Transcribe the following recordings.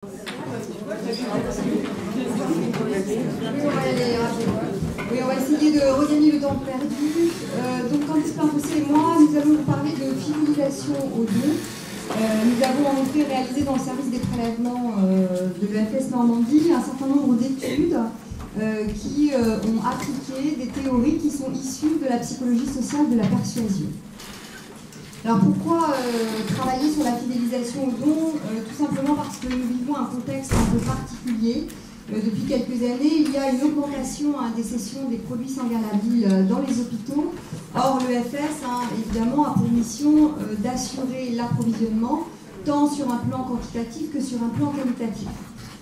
Oui, on va essayer de regagner le temps perdu. Donc, Candice Plain-Fossé et moi, nous allons vous parler de fidélisation au don. Nous avons en effet réalisé dans le service des prélèvements de l'EFS Normandie un certain nombre d'études qui ont appliqué des théories qui sont issues de la psychologie sociale de la persuasion. Alors pourquoi travailler sur la fidélisation au don? Tout simplement parce que nous vivons un contexte un peu particulier. Depuis quelques années, il y a une augmentation des cessions des produits sanguins labiles dans les hôpitaux. Or, l'EFS, évidemment, a pour mission d'assurer l'approvisionnement, tant sur un plan quantitatif que sur un plan qualitatif.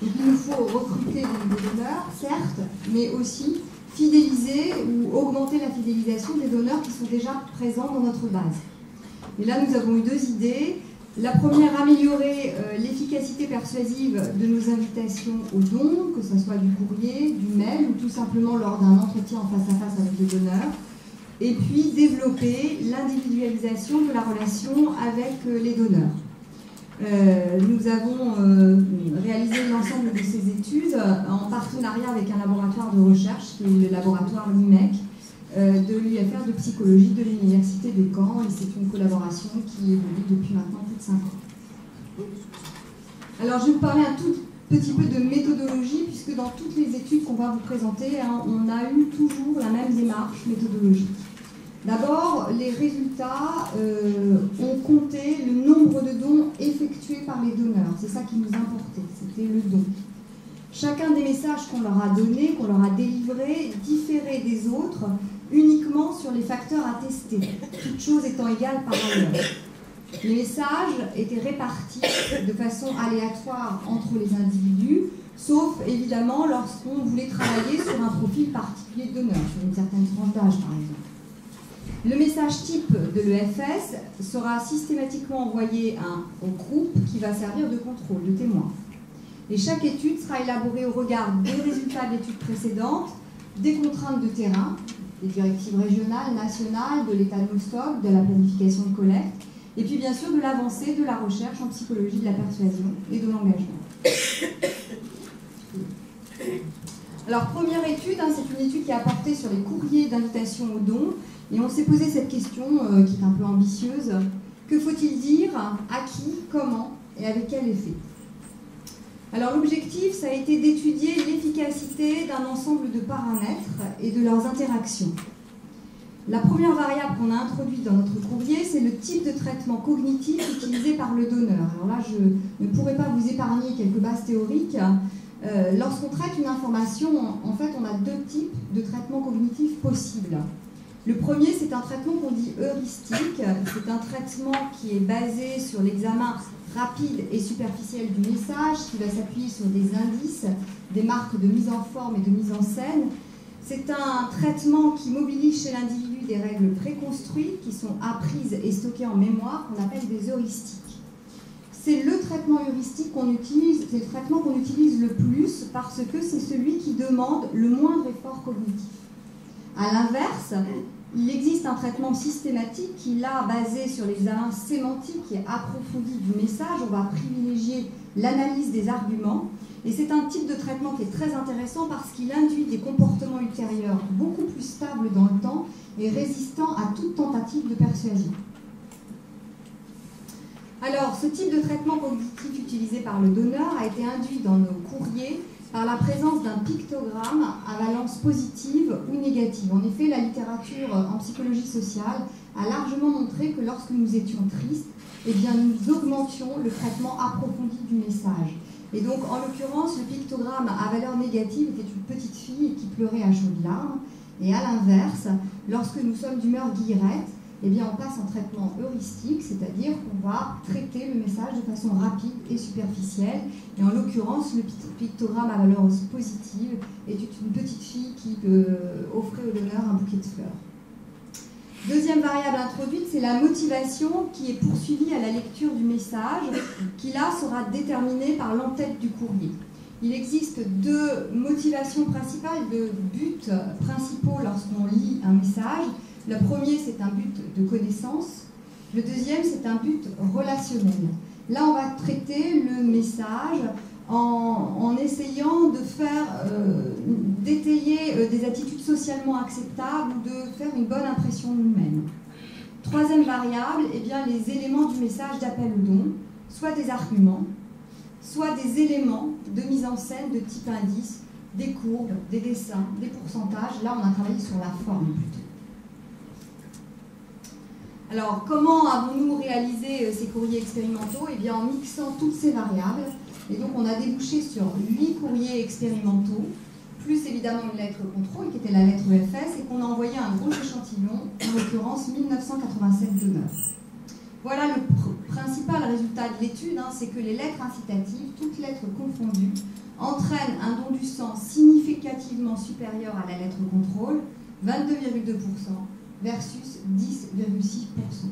Donc, il nous faut recruter des donneurs, certes, mais aussi fidéliser ou augmenter la fidélisation des donneurs qui sont déjà présents dans notre base. Et là, nous avons eu deux idées. La première, améliorer l'efficacité persuasive de nos invitations aux dons, que ce soit du courrier, du mail ou tout simplement lors d'un entretien en face à face avec le donneur. Et puis, développer l'individualisation de la relation avec les donneurs. Nous avons réalisé l'ensemble de ces études en partenariat avec un laboratoire de recherche, qui est le laboratoire LIMEC, de l'UFR de psychologie de l'université de Caen, et c'est une collaboration qui évolue depuis maintenant plus de 5 ans. Alors je vais vous parler un tout petit peu de méthodologie, puisque dans toutes les études qu'on va vous présenter, on a eu toujours la même démarche méthodologique. D'abord, les résultats ont compté le nombre de dons effectués par les donneurs. C'est ça qui nous importait, c'était le don. Chacun des messages qu'on leur a donnés, qu'on leur a délivrés, différait des autres uniquement sur les facteurs à tester, toutes choses étant égales par ailleurs. Les messages étaient répartis de façon aléatoire entre les individus, sauf évidemment lorsqu'on voulait travailler sur un profil particulier de donneur, sur une certaine tranche d'âge par exemple. Le message type de l'EFS sera systématiquement envoyé au groupe qui va servir de contrôle, de témoin. Et chaque étude sera élaborée au regard des résultats de l'étude précédente, des contraintes de terrain, des directives régionales, nationales, de l'état de nos stocks, de la planification de collecte, et puis bien sûr de l'avancée de la recherche en psychologie de la persuasion et de l'engagement. Alors première étude, c'est une étude qui a porté sur les courriers d'invitation au don, et on s'est posé cette question qui est un peu ambitieuse. Que faut-il dire, à qui, comment et avec quel effet? Alors l'objectif, ça a été d'étudier l'efficacité d'un ensemble de paramètres et de leurs interactions. La première variable qu'on a introduite dans notre courrier, c'est le type de traitement cognitif utilisé par le donneur. Alors là, je ne pourrais pas vous épargner quelques bases théoriques. Lorsqu'on traite une information, en fait, on a deux types de traitements cognitifs possibles. Le premier, c'est un traitement qu'on dit heuristique. C'est un traitement qui est basé sur l'examen rapide et superficiel du message, qui va s'appuyer sur des indices, des marques de mise en forme et de mise en scène. C'est un traitement qui mobilise chez l'individu des règles préconstruites qui sont apprises et stockées en mémoire, qu'on appelle des heuristiques. C'est le traitement heuristique qu'on utilise, c'est le traitement qu'on utilise le plus parce que c'est celui qui demande le moindre effort cognitif. À l'inverse, il existe un traitement systématique qui, là, basé sur l'examen sémantique et approfondi du message. On va privilégier l'analyse des arguments. Et c'est un type de traitement qui est très intéressant parce qu'il induit des comportements ultérieurs beaucoup plus stables dans le temps et résistants à toute tentative de persuasion. Alors, ce type de traitement cognitif utilisé par le donneur a été induit dans nos courriers par la présence d'un pictogramme à valence positive ou négative. En effet, la littérature en psychologie sociale a largement montré que lorsque nous étions tristes, eh bien, nous augmentions le traitement approfondi du message. Et donc, en l'occurrence, le pictogramme à valeur négative était une petite fille qui pleurait à chaudes larmes. Et à l'inverse, lorsque nous sommes d'humeur guillerette, eh bien, on passe en traitement heuristique, c'est-à-dire qu'on va traiter le message de façon rapide et superficielle. Et en l'occurrence, le pictogramme à valeur positive était une petite fille qui offrait au donneur un bouquet de fleurs. Deuxième variable introduite, c'est la motivation qui est poursuivie à la lecture du message, qui là sera déterminée par l'entête du courrier. Il existe deux motivations principales, deux buts principaux lorsqu'on lit un message. Le premier, c'est un but de connaissance. Le deuxième, c'est un but relationnel. Là, on va traiter le message en essayant de faire d'étayer des attitudes socialement acceptables ou de faire une bonne impression de nous-mêmes. Troisième variable, eh bien, les éléments du message d'appel au don, soit des arguments, soit des éléments de mise en scène de type indice, des courbes, des dessins, des pourcentages. Là, on a travaillé sur la forme plutôt. Alors, comment avons-nous réalisé ces courriers expérimentaux? Eh bien, en mixant toutes ces variables. Et donc, on a débouché sur 8 courriers expérimentaux, plus évidemment une lettre contrôle, qui était la lettre EFS, et qu'on a envoyé un gros échantillon, en l'occurrence 1987 donneurs. Voilà le principal résultat de l'étude, c'est que les lettres incitatives, toutes lettres confondues, entraînent un don du sang significativement supérieur à la lettre contrôle, 22,2%, versus 10,6%.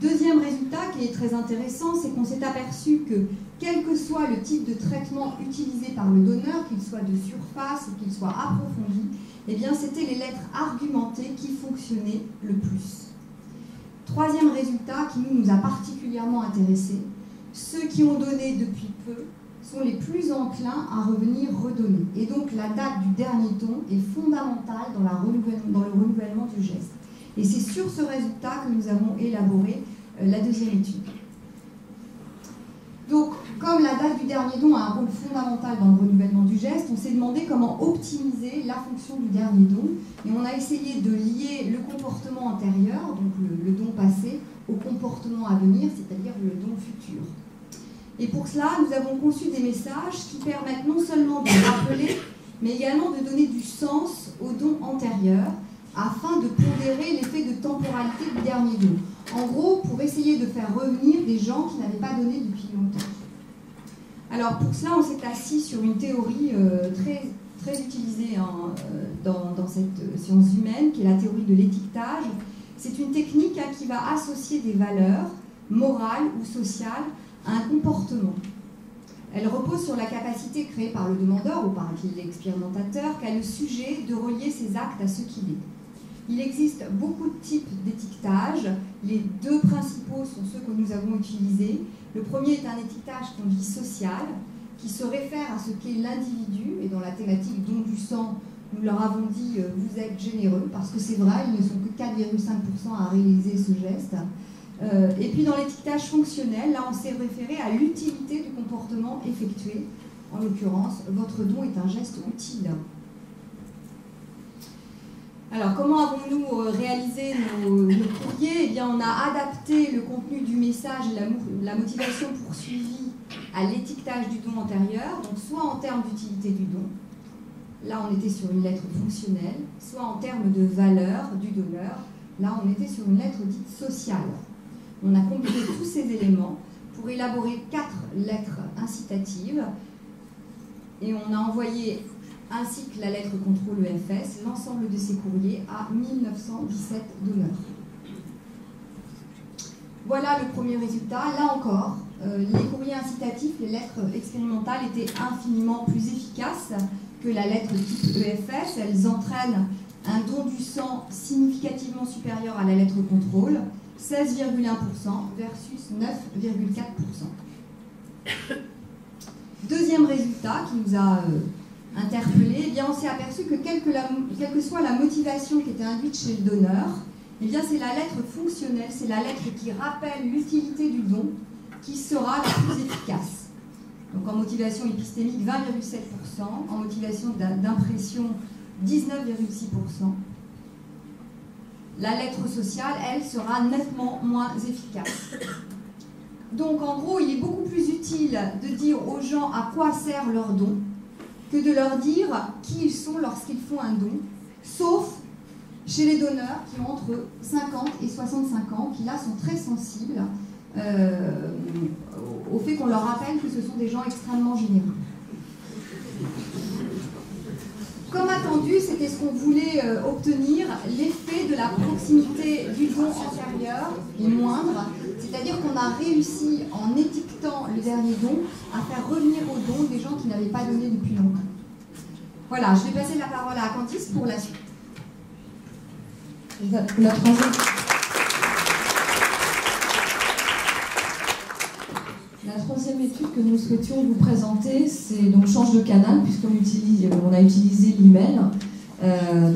Deuxième résultat qui est très intéressant, c'est qu'on s'est aperçu que quel que soit le type de traitement utilisé par le donneur, qu'il soit de surface ou qu'il soit approfondi, eh bien c'était les lettres argumentées qui fonctionnaient le plus. Troisième résultat qui nous a particulièrement intéressés, ceux qui ont donné depuis peu sont les plus enclins à revenir redonner. Et donc la date du dernier don est fondamentale dans le renouvellement du geste. Et c'est sur ce résultat que nous avons élaboré la deuxième étude. Donc, comme la date du dernier don a un rôle fondamental dans le renouvellement du geste, on s'est demandé comment optimiser la fonction du dernier don. Et on a essayé de lier le comportement antérieur, donc le don passé, au comportement à venir, c'est-à-dire le don futur. Et pour cela, nous avons conçu des messages qui permettent non seulement de rappeler, mais également de donner du sens au don antérieur, afin de pondérer l'effet de temporalité du dernier don. En gros, pour essayer de faire revenir des gens qui n'avaient pas donné depuis longtemps. Alors pour cela, on s'est assis sur une théorie très utilisée dans cette science humaine, qui est la théorie de l'étiquetage. C'est une technique qui va associer des valeurs morales ou sociales à un comportement. Elle repose sur la capacité créée par le demandeur ou par l'expérimentateur qu'a le sujet de relier ses actes à ce qu'il est. Il existe beaucoup de types d'étiquetage. Les deux principaux sont ceux que nous avons utilisés. Le premier est un étiquetage qu'on dit social, qui se réfère à ce qu'est l'individu. Et dans la thématique don du sang, nous leur avons dit « vous êtes généreux », parce que c'est vrai, ils ne sont que 4,5% à réaliser ce geste. Et puis dans l'étiquetage fonctionnel, là on s'est référé à l'utilité du comportement effectué. En l'occurrence, votre don est un geste utile. Alors, comment avons-nous réalisé nos courriers? Eh bien, on a adapté le contenu du message et la motivation poursuivie à l'étiquetage du don antérieur, donc soit en termes d'utilité du don, là on était sur une lettre fonctionnelle, soit en termes de valeur du donneur, là on était sur une lettre dite sociale. On a combiné tous ces éléments pour élaborer 4 lettres incitatives et on a envoyé, ainsi que la lettre contrôle EFS, l'ensemble de ces courriers à 1917 donneurs. Voilà le premier résultat. Là encore, les courriers incitatifs, les lettres expérimentales étaient infiniment plus efficaces que la lettre type EFS. Elles entraînent un don du sang significativement supérieur à la lettre contrôle, 16,1% versus 9,4%. Deuxième résultat qui nous a interpellés, eh bien on s'est aperçu que quelle que soit la motivation qui était induite chez le donneur, eh bien c'est la lettre fonctionnelle, c'est la lettre qui rappelle l'utilité du don qui sera la plus efficace. Donc en motivation épistémique 20,7%, en motivation d'impression 19,6%. La lettre sociale, elle, sera nettement moins efficace. Donc en gros, il est beaucoup plus utile de dire aux gens à quoi sert leur don que de leur dire qui ils sont lorsqu'ils font un don, sauf chez les donneurs qui ont entre 50 et 65 ans, qui là sont très sensibles au fait qu'on leur rappelle que ce sont des gens extrêmement généreux. Comme attendu, c'était ce qu'on voulait obtenir, l'effet de la proximité du don antérieur est moindre, c'est-à-dire qu'on a réussi, en étiquetant le dernier don, à faire revenir au don des gens qui n'avaient pas donné depuis longtemps. Voilà, je vais passer la parole à Candice pour la suite. La troisième étude que nous souhaitions vous présenter, c'est donc change de canal, puisqu'on a utilisé l'email.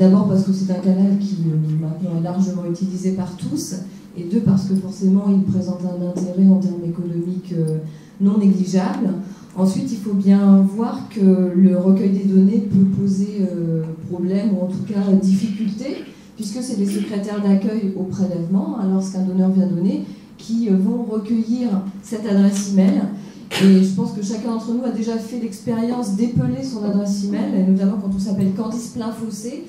D'abord parce que c'est un canal qui maintenant est largement utilisé par tous, et deux parce que forcément il présente un intérêt en termes économiques non négligeable. Ensuite, il faut bien voir que le recueil des données peut poser problème, ou en tout cas difficulté, puisque c'est les secrétaires d'accueil au prélèvement, lorsqu'un donneur vient donner, qui vont recueillir cette adresse email. Et je pense que chacun d'entre nous a déjà fait l'expérience d'épeler son adresse email, et notamment quand on s'appelle Candice Plainfossé,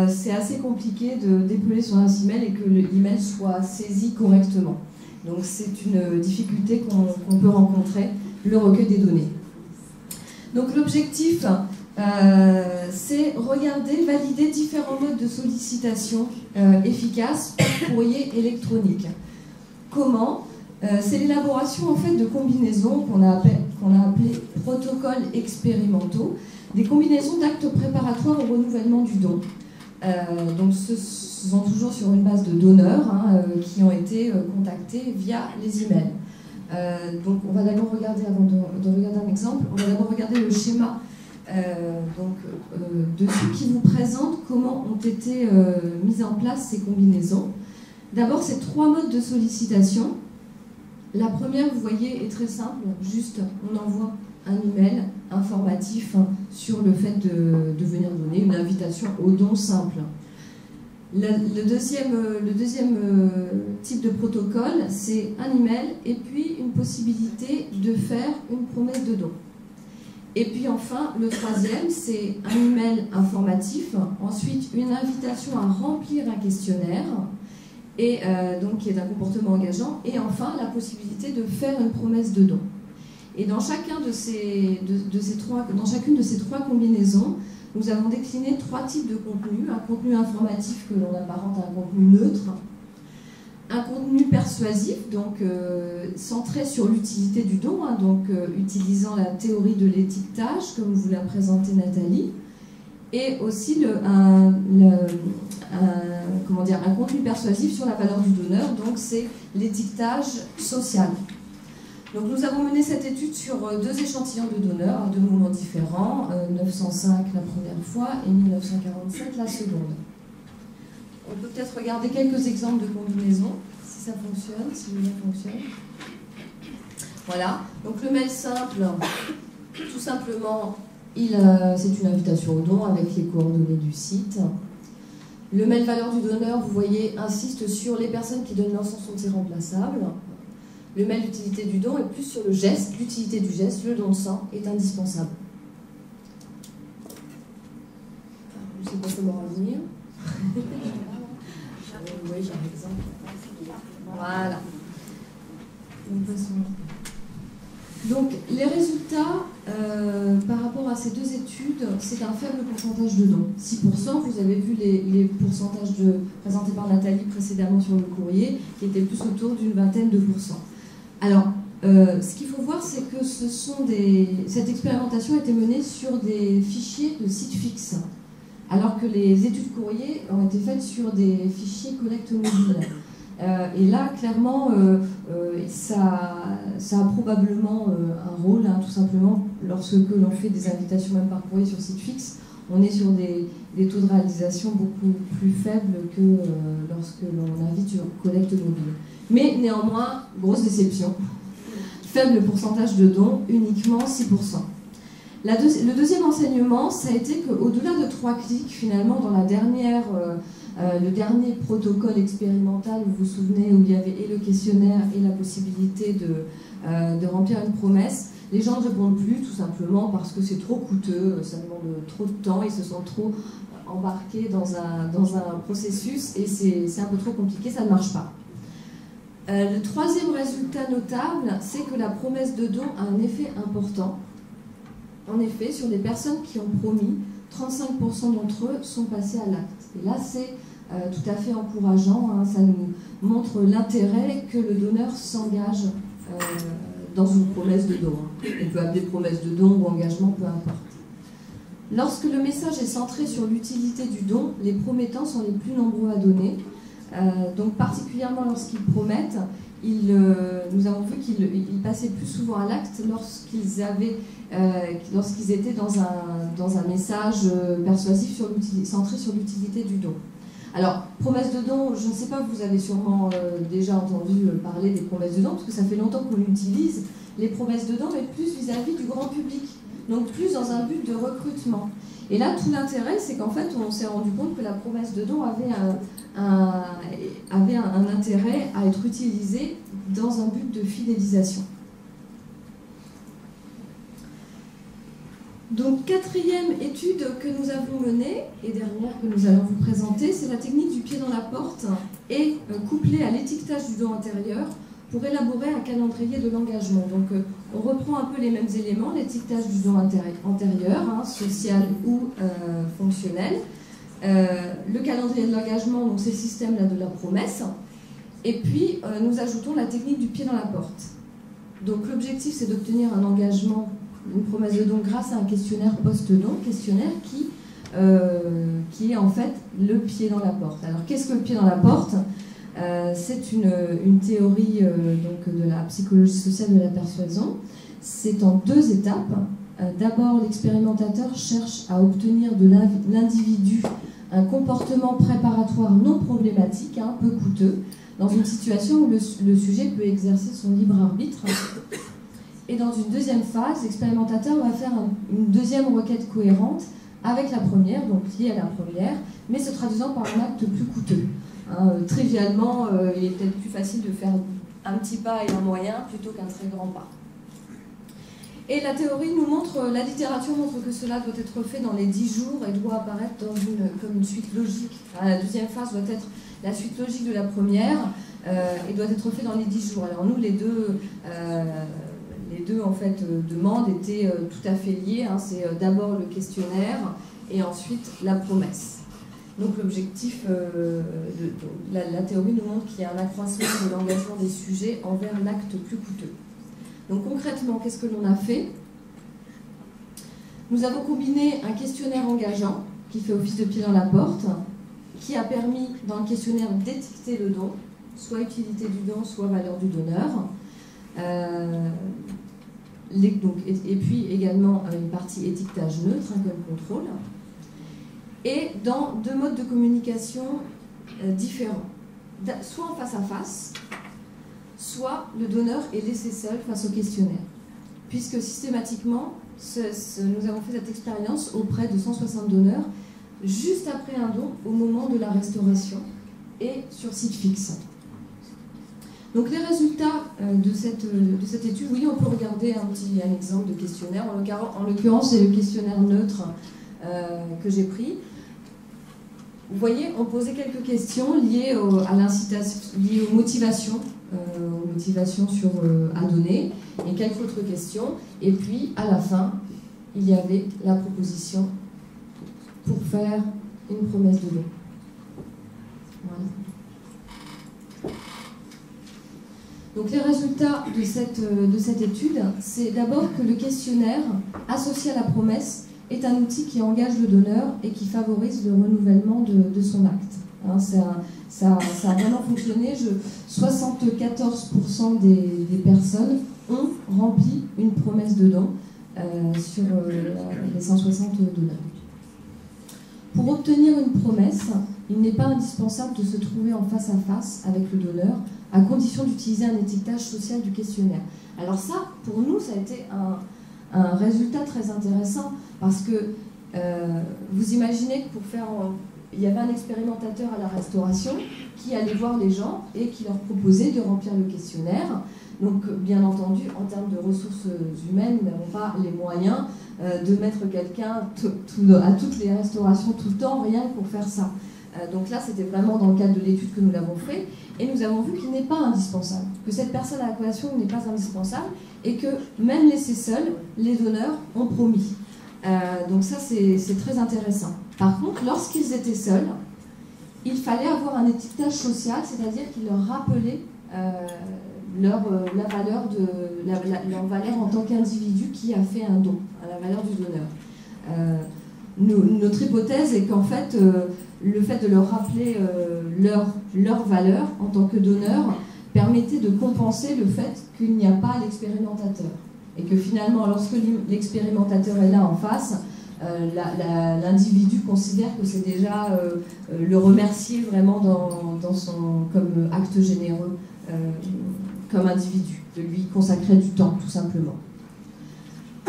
c'est assez compliqué d'épeler son adresse email et que l'email soit saisi correctement. Donc c'est une difficulté qu'on peut rencontrer, le recueil des données. Donc l'objectif, c'est regarder, valider différents modes de sollicitation efficaces par courrier électronique. Comment? C'est l'élaboration en fait de combinaisons qu'on a appelées protocoles expérimentaux, des combinaisons d'actes préparatoires au renouvellement du don. Donc ce sont toujours sur une base de donneurs qui ont été contactés via les emails. Donc on va d'abord regarder, avant de regarder un exemple, on va d'abord regarder le schéma dessus qui vous présente comment ont été mises en place ces combinaisons. D'abord, c'est 3 modes de sollicitation. La première, vous voyez, est très simple, juste on envoie un email informatif sur le fait de venir donner, une invitation au don simple. Le deuxième type de protocole, c'est un email et puis une possibilité de faire une promesse de don. Et puis enfin, le troisième, c'est un email informatif, ensuite une invitation à remplir un questionnaire, et donc qui est un comportement engageant, et enfin la possibilité de faire une promesse de don. Et dans chacune de ces trois combinaisons, nous avons décliné 3 types de contenus. Un contenu informatif que l'on apparente à un contenu neutre, un contenu persuasif, donc centré sur l'utilité du don, utilisant la théorie de l'étiquetage, comme vous l'a présenté Nathalie, et aussi un contenu persuasif sur la valeur du donneur, donc c'est l'étiquetage social. Donc nous avons mené cette étude sur 2 échantillons de donneurs, à 2 moments différents, 905 la première fois et 1947 la seconde. On peut peut-être regarder quelques exemples de combinaisons, si ça fonctionne, si le lien fonctionne. Voilà, donc le mail simple, tout simplement, c'est une invitation au don avec les coordonnées du site. Le mail valeur du donneur, vous voyez, insiste sur les personnes qui donnent leur sang sont irremplaçables. Le mail d'utilité du don est plus sur le geste, l'utilité du geste, le don de sang est indispensable. Je ne sais pas comment revenir. Oui, j'ai un exemple. Voilà. Donc, les résultats par rapport à ces 2 études, c'est un faible pourcentage de dons. 6%, vous avez vu les pourcentages présentés par Nathalie précédemment sur le courrier, qui étaient plus autour d'une vingtaine de pourcents. Alors, ce qu'il faut voir, c'est que cette expérimentation a été menée sur des fichiers de sites fixes, alors que les études courrier ont été faites sur des fichiers collecte mobile. Et là, clairement, ça a probablement un rôle, tout simplement, lorsque l'on fait des invitations même par courrier sur site fixe, on est sur des taux de réalisation beaucoup plus faibles que lorsque l'on invite sur collecte mobile. Mais néanmoins, grosse déception. Faible pourcentage de dons, uniquement 6%. Le deuxième enseignement, ça a été qu'au-delà de 3 clics, finalement, dans le dernier protocole expérimental, vous vous souvenez, où il y avait et le questionnaire et la possibilité de remplir une promesse, les gens ne répondent plus, tout simplement parce que c'est trop coûteux, ça demande trop de temps, ils se sentent trop embarqués dans un processus et c'est un peu trop compliqué, ça ne marche pas. Le troisième résultat notable, c'est que la promesse de don a un effet important. En effet, sur les personnes qui ont promis, 35% d'entre eux sont passés à l'acte. Et là, c'est tout à fait encourageant, ça nous montre l'intérêt que le donneur s'engage dans une promesse de don. On peut appeler promesse de don ou engagement, peu importe. Lorsque le message est centré sur l'utilité du don, les promettants sont les plus nombreux à donner. Donc particulièrement lorsqu'ils promettent, nous avons vu qu'ils passaient plus souvent à l'acte lorsqu'ils étaient dans un message persuasif centré sur l'utilité du don. Alors, promesse de don, je ne sais pas, vous avez sûrement déjà entendu parler des promesses de don, parce que ça fait longtemps qu'on utilise les promesses de don, mais plus vis-à-vis du grand public, donc plus dans un but de recrutement. Et là, tout l'intérêt, c'est qu'en fait, on s'est rendu compte que la promesse de don avait un intérêt à être utilisée dans un but de fidélisation. Donc, quatrième étude que nous avons menée, et dernière que nous allons vous présenter, c'est la technique du pied dans la porte, et couplée à l'étiquetage du don intérieur, pour élaborer un calendrier de l'engagement. Donc, on reprend un peu les mêmes éléments, l'étiquetage du don antérieur, social ou fonctionnel, le calendrier de l'engagement, donc c'est le système là, de la promesse, et puis nous ajoutons la technique du pied dans la porte. Donc, l'objectif, c'est d'obtenir un engagement, une promesse de don grâce à un questionnaire post-don, questionnaire qui est en fait le pied dans la porte. Alors, qu'est-ce que le pied dans la porte ? C'est une théorie donc de la psychologie sociale de la persuasion. C'est en deux étapes. D'abord, l'expérimentateur cherche à obtenir de l'individu un comportement préparatoire non problématique, peu coûteux, dans une situation où le sujet peut exercer son libre arbitre. Et dans une deuxième phase, l'expérimentateur va faire une deuxième requête cohérente avec la première, donc liée à la première, mais se traduisant par un acte plus coûteux. Trivialement, il est peut-être plus facile de faire un petit pas et un moyen plutôt qu'un très grand pas. Et la théorie nous montre, la littérature montre que cela doit être fait dans les 10 jours et doit apparaître comme une suite logique. La deuxième phase doit être la suite logique de la première et doit être fait dans les 10 jours. Alors nous, les deux en fait, demandes étaient tout à fait liées. C'est d'abord le questionnaire et ensuite la promesse. Donc l'objectif, la théorie nous montre qu'il y a un accroissement de l'engagement des sujets envers l'acte plus coûteux. Donc concrètement, qu'est-ce que l'on a fait? Nous avons combiné un questionnaire engageant, qui fait office de pied dans la porte, qui a permis dans le questionnaire d'étiqueter le don, soit utilité du don, soit valeur du donneur. Et puis également une partie étiquetage neutre, comme contrôle. Et dans deux modes de communication différents. Soit en face à face, soit le donneur est laissé seul face au questionnaire. Puisque systématiquement, nous avons fait cette expérience auprès de 160 donneurs, juste après un don, au moment de la restauration, et sur site fixe. Donc les résultats de cette étude, oui, on peut regarder un exemple de questionnaire. En l'occurrence, c'est le questionnaire neutre que j'ai pris. Vous voyez, on posait quelques questions liées à l'incitation, liées aux motivations à donner, et quelques autres questions. Et puis, à la fin, il y avait la proposition pour faire une promesse de don. Voilà. Donc les résultats de cette étude, c'est d'abord que le questionnaire associé à la promesse est un outil qui engage le donneur et qui favorise le renouvellement de son acte. Ça a vraiment fonctionné. 74% des personnes ont rempli une promesse de don sur les 160 donneurs. Pour obtenir une promesse, il n'est pas indispensable de se trouver en face à face avec le donneur, à condition d'utiliser un étiquetage social du questionnaire. Alors ça, pour nous, ça a été un résultat très intéressant, parce que vous imaginez que il y avait un expérimentateur à la restauration qui allait voir les gens et qui leur proposait de remplir le questionnaire. Donc, bien entendu, en termes de ressources humaines, nous n'avons pas les moyens de mettre quelqu'un à toutes les restaurations tout le temps, rien que pour faire ça. Donc là, c'était vraiment dans le cadre de l'étude que nous l'avons fait, et nous avons vu qu'il n'est pas indispensable, que cette personne à la collation n'est pas indispensable, et que même laissés seuls, les donneurs ont promis. Donc ça, c'est très intéressant. Par contre, lorsqu'ils étaient seuls, il fallait avoir un étiquetage social, c'est-à-dire qu'il leur rappelait leur valeur en tant qu'individu qui a fait un don, la valeur du donneur. Notre hypothèse est qu'en fait, le fait de leur rappeler leur valeur en tant que donneur permettait de compenser le fait qu'il n'y a pas l'expérimentateur. Et que finalement, lorsque l'expérimentateur est là en face, l'individu considère que c'est déjà le remercier vraiment comme acte généreux, comme individu, de lui consacrer du temps, tout simplement.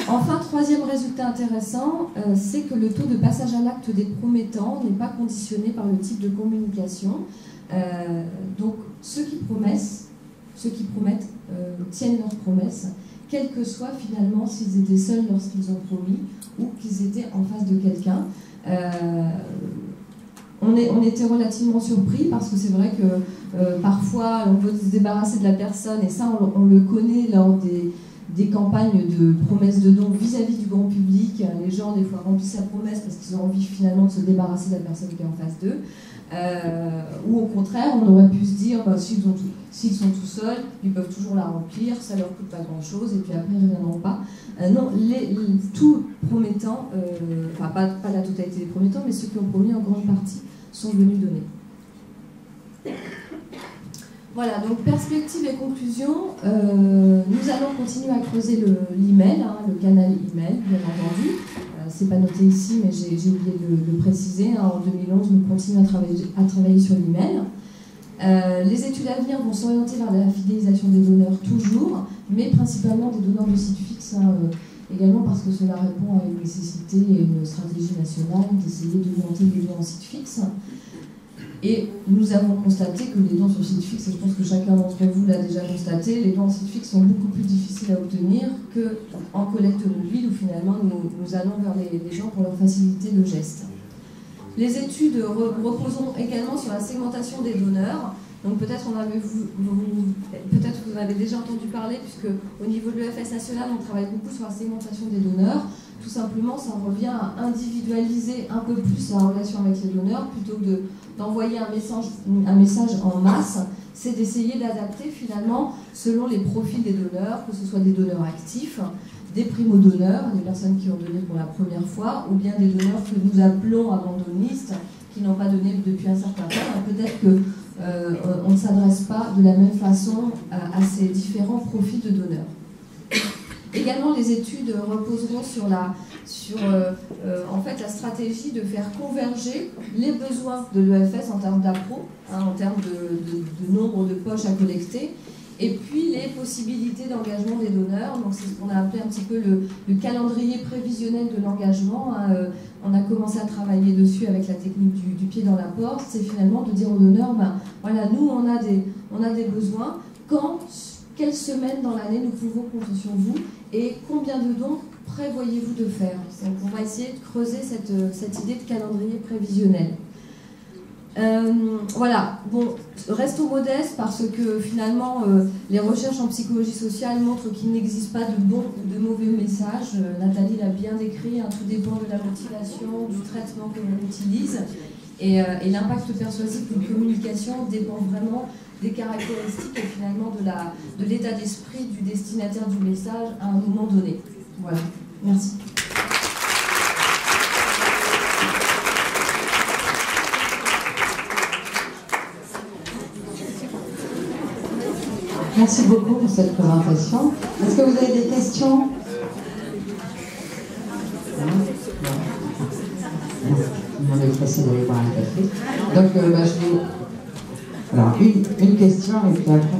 Enfin, troisième résultat intéressant, c'est que le taux de passage à l'acte des promettants n'est pas conditionné par le type de communication. Donc, ceux qui promettent tiennent leurs promesses, quel que soit finalement s'ils étaient seuls lorsqu'ils ont promis ou qu'ils étaient en face de quelqu'un. On était relativement surpris parce que c'est vrai que parfois on veut se débarrasser de la personne, et ça on le connaît lors des campagnes de promesses de dons vis-à-vis du grand public. Les gens des fois remplissent la promesse parce qu'ils ont envie finalement de se débarrasser de la personne qui est en face d'eux. Ou au contraire, on aurait pu se dire, s'ils sont tout seuls, ils peuvent toujours la remplir, ça leur coûte pas grand-chose, et puis après ils ne reviendront pas. Non, tout promettant, enfin pas la totalité des promettants, mais ceux qui ont promis en grande partie sont venus donner. Voilà, donc perspective et conclusion, nous allons continuer à creuser l'email, le canal email, bien entendu. C'est pas noté ici, mais j'ai oublié de le préciser. En 2011, nous continuons à travailler sur l'email. Les études à venir vont s'orienter vers la fidélisation des donneurs toujours, mais principalement des donneurs de sites fixes, également parce que cela répond à une nécessité et une stratégie nationale d'essayer d'augmenter les dons en site fixe. Et nous avons constaté que les dons sur site fixe, et je pense que chacun d'entre vous l'a déjà constaté, les dons en site fixe sont beaucoup plus difficiles à obtenir qu'en collecte mobile, où finalement nous allons vers les gens pour leur faciliter le geste. Les études reposent également sur la segmentation des donneurs. Donc peut-être vous en avez déjà entendu parler, puisque au niveau de l'EFS national, on travaille beaucoup sur la segmentation des donneurs. Tout simplement, ça revient à individualiser un peu plus la relation avec les donneurs, plutôt que d'envoyer un message en masse. C'est d'essayer d'adapter finalement selon les profils des donneurs, que ce soit des donneurs actifs, des primo-donneurs, des personnes qui ont donné pour la première fois, ou bien des donneurs que nous appelons abandonnistes, qui n'ont pas donné depuis un certain temps. Peut-être qu'on ne s'adresse pas de la même façon à ces différents profils de donneurs. Également, les études reposeront sur en fait, la stratégie de faire converger les besoins de l'EFS en termes d'appro, en termes de nombre de poches à collecter, et puis les possibilités d'engagement des donneurs. Donc c'est ce qu'on a appelé un petit peu le calendrier prévisionnel de l'engagement. On a commencé à travailler dessus avec la technique du pied dans la porte. C'est finalement de dire aux donneurs, voilà, nous on a des besoins, quelle semaine dans l'année nous pouvons compter sur vous, et combien de dons prévoyez-vous de faire. Donc on va essayer de creuser cette idée de calendrier prévisionnel. Voilà, bon, restons modestes parce que finalement les recherches en psychologie sociale montrent qu'il n'existe pas de bons ou de mauvais messages. Nathalie l'a bien décrit, tout dépend de la motivation, du traitement que l'on utilise, et l'impact persuasif d'une communication dépend vraiment des caractéristiques et finalement de l'état d'esprit du destinataire du message à un moment donné. Voilà, merci. Merci beaucoup pour cette présentation. Est-ce que vous avez des questions? On est pressé d'aller boire un café. Donc, je vais... Alors, une question, et puis après,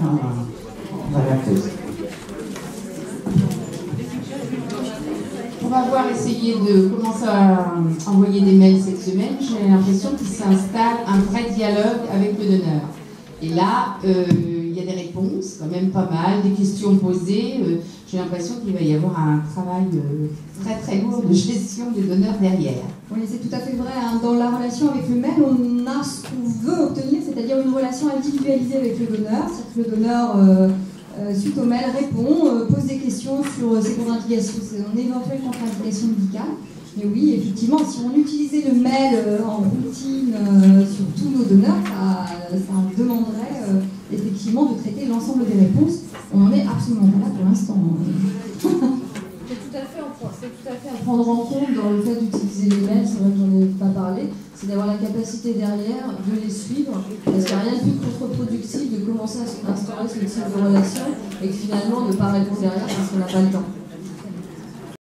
on va la poser. On va avoir essayé de commencer à envoyer des mails cette semaine. J'ai l'impression qu'il s'installe un vrai dialogue avec le donneur. Et là, il y a des réponses, quand même pas mal, des questions posées. J'ai l'impression qu'il va y avoir un travail très très lourd de gestion des donneurs derrière. Oui, c'est tout à fait vrai. Dans la relation avec le mail, on a ce qu'on veut obtenir, c'est-à-dire une relation individualisée avec le donneur. C'est-à-dire que le donneur, suite au mail, répond, pose des questions sur ses contre-indications, son éventuelle contre-indication médicale. Mais oui, effectivement, si on utilisait le mail en routine sur tous nos donneurs, ça demanderait effectivement de traiter l'ensemble des réponses. On n'en est absolument pas là pour l'instant. C'est tout à fait un prendre en compte dans le fait d'utiliser les mails, c'est vrai que j'en ai pas parlé, c'est d'avoir la capacité derrière de les suivre, parce qu'il n'y a rien de plus contre-productif de commencer à instaurer ce type de relation et que finalement ne pas répondre derrière parce qu'on n'a pas le temps.